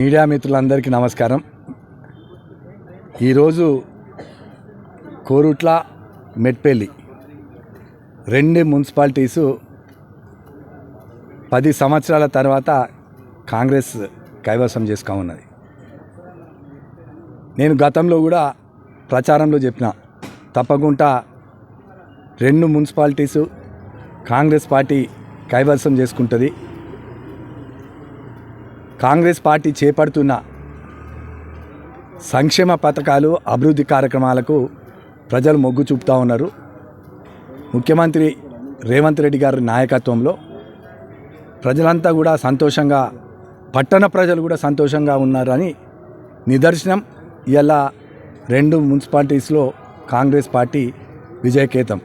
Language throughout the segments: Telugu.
మీడియా మిత్రులందరికీ నమస్కారం. ఈరోజు కోరుట్ల మెట్పల్లి రెండు మున్సిపాలిటీసు 10 సంవత్సరాల తర్వాత కాంగ్రెస్ కైవసం చేసుకా ఉన్నది. నేను గతంలో కూడా ప్రచారంలో చెప్పిన తప్పకుండా 2 మున్సిపాలిటీసు కాంగ్రెస్ పార్టీ కైవసం చేసుకుంటుంది. కాంగ్రెస్ పార్టీ చేపడుతున్న సంక్షేమ పథకాలు అభివృద్ధి కార్యక్రమాలకు ప్రజలు మొగ్గు చూపుతూ ఉన్నారు. ముఖ్యమంత్రి రేవంత్ రెడ్డి గారి నాయకత్వంలో ప్రజలంతా కూడా సంతోషంగా, పట్టణ ప్రజలు కూడా సంతోషంగా ఉన్నారని నిదర్శనం. ఇలా 2 మున్సిపాలిటీస్లో కాంగ్రెస్ పార్టీ విజయకేతం.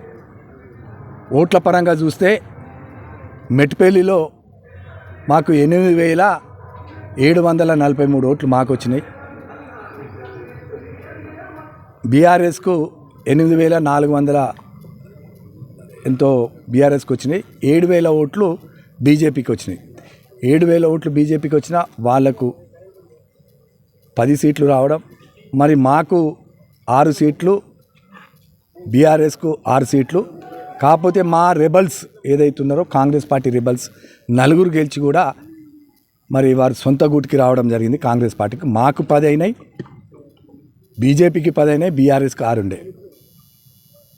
ఓట్ల పరంగా చూస్తే మెట్పల్లిలో మాకు 8,743 ఓట్లు మాకు వచ్చినాయి. బీఆర్ఎస్కు 8,400 ఎంతో బీఆర్ఎస్కి వచ్చినాయి. 7,000 ఓట్లు బీజేపీకి వచ్చినాయి. 7,000 ఓట్లు బీజేపీకి వచ్చిన వాళ్లకు 10 సీట్లు రావడం, మరి మాకు 6 సీట్లు, బీఆర్ఎస్కు 6 సీట్లు. కాకపోతే మా రెబల్స్ ఏదైతున్నారో కాంగ్రెస్ పార్టీ రెబల్స్ 4 గెలిచి కూడా మరి వారు సొంత గూటికి రావడం జరిగింది. కాంగ్రెస్ పార్టీకి మాకు 10 అయినాయి, బీజేపీకి 10 అయినాయి, బీఆర్ఎస్కి 6 ఉండే.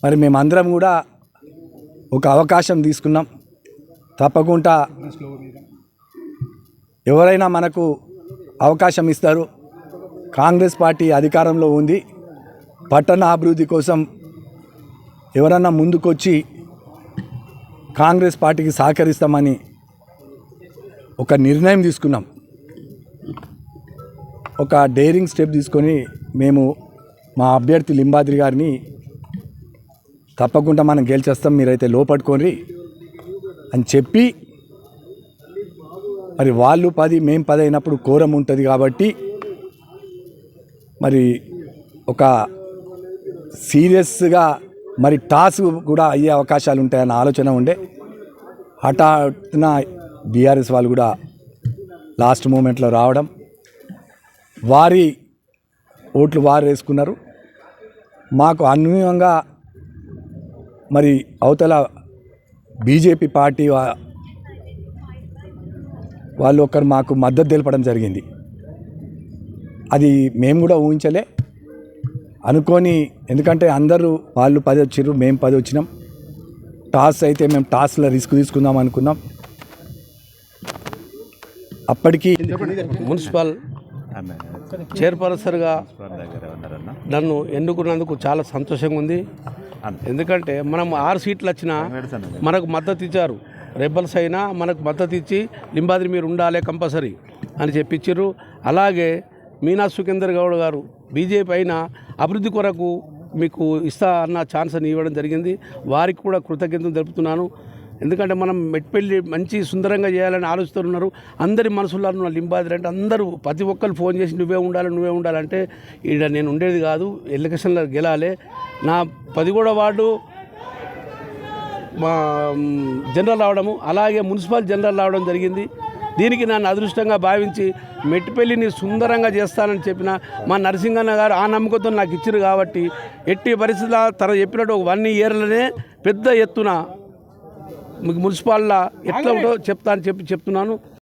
మరి మేమందరం కూడా ఒక అవకాశం తీసుకున్నాం. తప్పకుండా ఎవరైనా మనకు అవకాశం ఇస్తారు. కాంగ్రెస్ పార్టీ అధికారంలో ఉంది. పట్టణ అభివృద్ధి కోసం ఎవరన్నా ముందుకొచ్చి కాంగ్రెస్ పార్టీకి సహకరిస్తామని ఒక నిర్ణయం తీసుకున్నాం. ఒక డేరింగ్ స్టెప్ తీసుకొని మేము మా అభ్యర్థి లింబాద్రి గారిని తప్పకుండా మనం గెలిచేస్తాం, మీరైతే లోపట్టుకోండి అని చెప్పి, మరి వాళ్ళు 10 మేము 10 అయినప్పుడు కోరం ఉంటుంది కాబట్టి మరి ఒక సీరియస్గా మరి టాస్ కూడా అయ్యే అవకాశాలు ఉంటాయన్న ఆలోచన ఉండే. హఠాత్తున బీఆర్ఎస్ వాళ్ళు కూడా లాస్ట్ మూమెంట్లో రావడం, వారి ఓట్లు వారు వేసుకున్నారు. మాకు అన్వయంగా మరి అవతల బీజేపీ పార్టీ వాళ్ళు ఒకరు మాకు మద్దతు తెలపడం జరిగింది. అది మేము కూడా ఊహించలే అనుకొని, ఎందుకంటే అందరూ వాళ్ళు 10 వచ్చిర్రు, మేము 10 వచ్చినాం. టాస్ అయితే మేము టాస్లో రిస్క్ తీసుకుందాం అనుకున్నాం. అప్పటికి మున్సిపల్ చైర్పర్సన్గా నన్ను ఎన్నుకున్నందుకు చాలా సంతోషంగా ఉంది. ఎందుకంటే మనం 6 సీట్లు వచ్చినా మనకు మద్దతు ఇచ్చారు. రెబల్స్ అయినా మనకు మద్దతు ఇచ్చి లింబాద్రి మీరు ఉండాలి కంపల్సరీ అని చెప్పించారు. అలాగే మీనా సుఖేందర్ గౌడ్ గారు బీజేపీ అయినా అభివృద్ధి కొరకు మీకు ఇస్తా అన్న ఛాన్స్ అని ఇవ్వడం జరిగింది. వారికి కూడా కృతజ్ఞతలు తెలుపుతున్నాను. ఎందుకంటే మనం మెట్పల్లి మంచి సుందరంగా చేయాలని ఆలోచిస్తున్నారు. అందరి మనసులో ఉన్న లింబాద్రి అంటే అందరూ ప్రతి ఒక్కరు ఫోన్ చేసి నువ్వే ఉండాలంటే ఈడ నేను ఉండేది కాదు, ఎలక్షన్లో గెలాలి. నా 17వ వార్డు మా జనరల్ రావడము, అలాగే మున్సిపల్ జనరల్ రావడం జరిగింది. దీనికి నన్ను అదృష్టంగా భావించి మెట్పల్లిని సుందరంగా చేస్తానని చెప్పిన మా నరసింగన్న గారు ఆ నమ్మకంతో నాకు ఇచ్చారు. కాబట్టి ఎట్టి పరిస్థితుల్లో తన చెప్పినట్టు ఒక 1 ఇయర్లోనే పెద్ద ఎత్తున మున్సిపాల్లో ఎట్లా ఉంటో చెప్తాను చెప్తున్నాను.